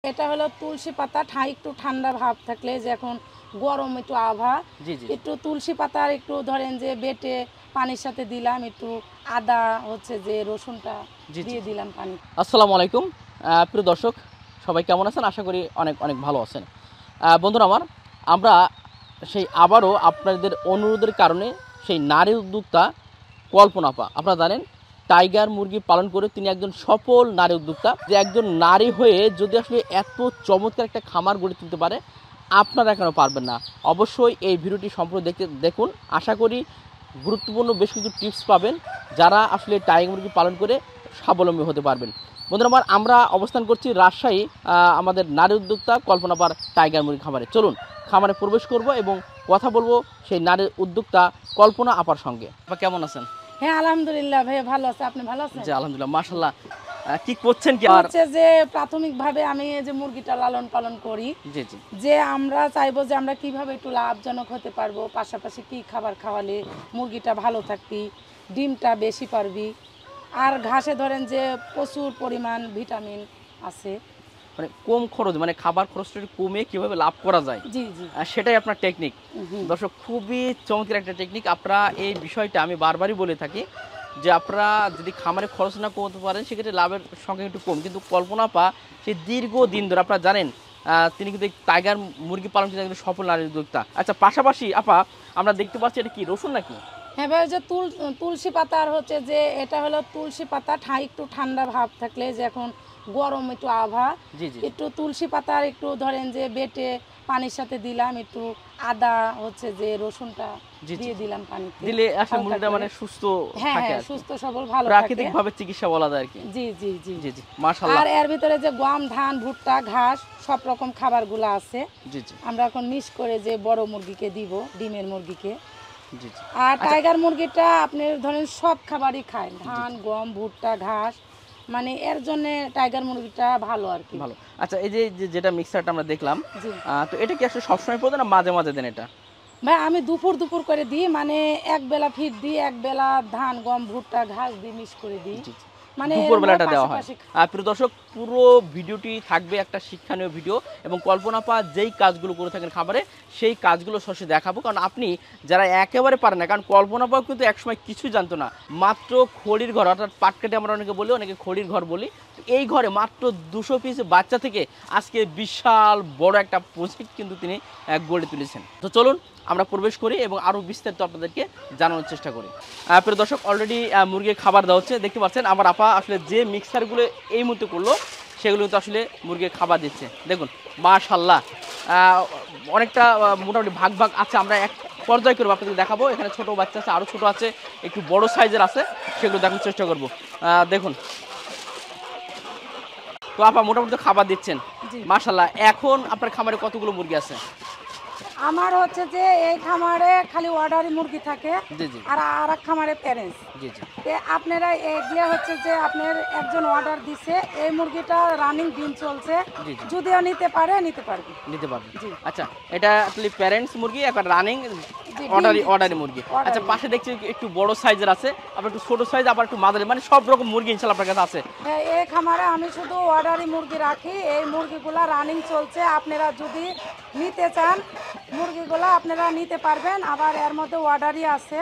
এটা হলো তুলসী পাতা একটু ঠান্ডা ভাব থাকলে যে এখন গরম একটু আবহাওয়া একটু তুলসী পাতা আর একটু ধরেন যে বেটে পানির সাথে দিলাম একটু আদা হচ্ছে যে রসুনটা দিয়ে দিলাম পানি। আসসালামু আলাইকুম প্রিয় দর্শক, সবাই কেমন আছেন? আশা করি অনেক অনেক ভালো আছেন। বন্ধুরা আমার, আমরা সেই আবারও আপনাদের অনুরোধের কারণে সেই নারী উদ্যোক্তা কল্পনা আপা, আপনারা জানেন টাইগার মুরগি পালন করে তিনি একজন সফল নারী উদ্যোক্তা। যে একজন নারী হয়ে যদি আসলে এত চমৎকার একটা খামার গড়ে তুলতে পারে, আপনারা কেন পারবেন না? অবশ্যই এই ভিডিওটি সম্পূর্ণ দেখুন। আশা করি গুরুত্বপূর্ণ বেশ কিছু টিপস পাবেন যারা আসলে টাইগার মুরগি পালন করে স্বাবলম্বী হতে পারবেন। বন্ধুরা আমার, আমরা অবস্থান করছি রাজশাহী আমাদের নারী উদ্যোক্তা কল্পনা আপার টাইগার মুরগি খামারে। চলুন খামারে প্রবেশ করব এবং কথা বলবো সেই নারী উদ্যোক্তা কল্পনা আপার সঙ্গে। আপা কেমন আছেন? হ্যাঁ আলহামদুলিল্লাহ ভাই, ভালো আছে। আপনি ভালো আছেন? জি আলহামদুলিল্লাহ, মাশাআল্লাহ। কি করছেন কি? হচ্ছে যে প্রাথমিকভাবে আমি এই যে মুরগিটা লালন পালন করি, জি জি, যে আমরা চাইবো যে আমরা কিভাবে একটু লাভজনক হতে পারবো, পাশাপাশি কি খাবার খাওয়ালে মুরগিটা ভালো থাকবি, ডিমটা বেশি পারবি, আর ঘাসে ধরেন যে প্রচুর পরিমাণ ভিটামিন আছে, মানে কম খরচ, মানে খাবার খরচটা কমে কিভাবে লাভ করা যায়, জি জি, সেটাই আপনার টেকনিক। দর্শক, খুবই চমৎকার একটা টেকনিক। আপনারা এই বিষয়টা আমি বারবারই বলে থাকি যে আপনারা যদি খামারে খরচ না করতে পারেন সেক্ষেত্রে লাভের সংখ্যা একটু কম, কিন্তু কল্পনা আপা সেই দীর্ঘদিন ধরে আপনারা জানেন তিনি কিন্তু টাইগার মুরগি পালন কিন্তু একজন সফল নারী উদ্যোক্তা। আচ্ছা, পাশাপাশি আপা আমরা দেখতে পাচ্ছি এটা কি রসুন নাকি? হ্যাঁ ভাই, যে তুলসী পাতা, আর হচ্ছে যে এটা হলো তুলসী পাতা একটু ঠান্ডা ভাব থাকলে যে এখন গরম একটু আবহাওয়া, একটু তুলসী পাতা আর একটু ধরেন যে বেটে পানির সাথে দিলাম একটু আদা হচ্ছে যে রসুনটা দিয়ে দিলাম পানিতে দিলে আসলে মুরগিটা মানে সুস্থ থাকে, সুস্থ সবল ভালো থাকে, প্রাকৃতিক ভাবে চিকিৎসা বলা যায় আর কি। জি জি জি জি জি, মাশাআল্লাহ। আর এর ভিতরে যে গম, ধান, ভুট্টা, ঘাস সব রকম খাবারগুলো আছে। জি জি, আমরা এখন মিক্স করে যে বড় মুরগিকে দিব, ডিমের মুরগিকে। জি জি, আর টাইগার মুরগিটা আপনি ধরেন সব খাবারই খায়, ধান, গম, ভুট্টা, ঘাস, মানে এর জন্য টাইগার মুরগিটা ভালো আর কি। ভালো। আচ্ছা, এই যে যেটা মিক্সারটা আমরা দেখলাম, তো এটা কি আসলে সবসময় পড়ে না মাঝে মাঝে দেন এটা? ভাই আমি দুপুর করে দিই, মানে এক বেলা ফিড দিই, এক বেলা ধান, গম, ভুট্টা, ঘাস দিয়ে মিক্স করে দিই, মানে দুপুরবেলাটা দেওয়া হয়। প্রিয় দর্শক, পুরো ভিডিওটি থাকবে একটা শিক্ষণীয় ভিডিও এবং কল্পনা আপা যেই কাজগুলো করে থাকেন খাবারে সেই কাজগুলো সরাসরি দেখাবো। কারণ আপনি যারা একেবারে পারেন না, কারণ কল্পনা আপা কিন্তু একসময় কিছুই জানতো না, মাত্র খড়ির ঘর, অর্থাৎ পাটকাঠি আমরা অনেকে বলি, অনেকে খড়ির ঘর বলি, এই ঘরে মাত্র 200 পিস বাচ্চা থেকে আজকে বিশাল বড় একটা প্রজেক্ট কিন্তু তিনি গড়ে তুলেছেন। তো চলুন আমরা প্রবেশ করি এবং আরও বিস্তারিত আপনাদেরকে জানানোর চেষ্টা করি। প্রিয় দর্শক, অলরেডি মুরগির খাবার দেওয়া হচ্ছে, দেখতে পাচ্ছেন। আমার আপা আসলে যে মিক্সারগুলো এই মুহূর্তে করলো সেগুলো কিন্তু আসলে মুরগির খাবার দিচ্ছে। দেখুন মাশাআল্লাহ, অনেকটা মোটামুটি ভাগ ভাগ আছে। আমরা এক পর্যায় করবো, আপনাদের দেখাবো। এখানে ছোট বাচ্চা আছে, আরও ছোট আছে, একটু বড় সাইজের আছে, সেগুলো দেখার চেষ্টা করবো। দেখুন তো আপা মোটামুটি খাবার দিচ্ছেন, মাশাআল্লাহ। এখন আপনার খামারে কতগুলো মুরগি আছে? আমার হচ্ছে যে এই খামারে খালি অর্ডারি মুরগি থাকে, আর এক খামারে প্যারেন্টস। আপনারা এগুলো হচ্ছে যে আপনার একজন অর্ডার দিছে, এই মুরগিটা রানিং ডিম চলছে, যদিও নিতে পারবে। আচ্ছা, এটা আসলে প্যারেন্টস মুরগি, এখন রানিং অর্ডারি মুরগি। আচ্ছা, পাশে দেখছি একটু বড় সাইজের আছে, আবার একটু ছোট সাইজ, আবার একটু মাঝারি, মানে সব রকম মুরগি ইনশাআল্লাহ আপনার কাছে আছে। এই খামারে আমি শুধু অর্ডারি মুরগি রাখি, এই মুরগিগুলা রানিং চলছে। আপনারা যদি নিতে চান মুরগিগুলা আপনারা নিতে পারবেন, আবার এর মধ্যে অর্ডারই আছে।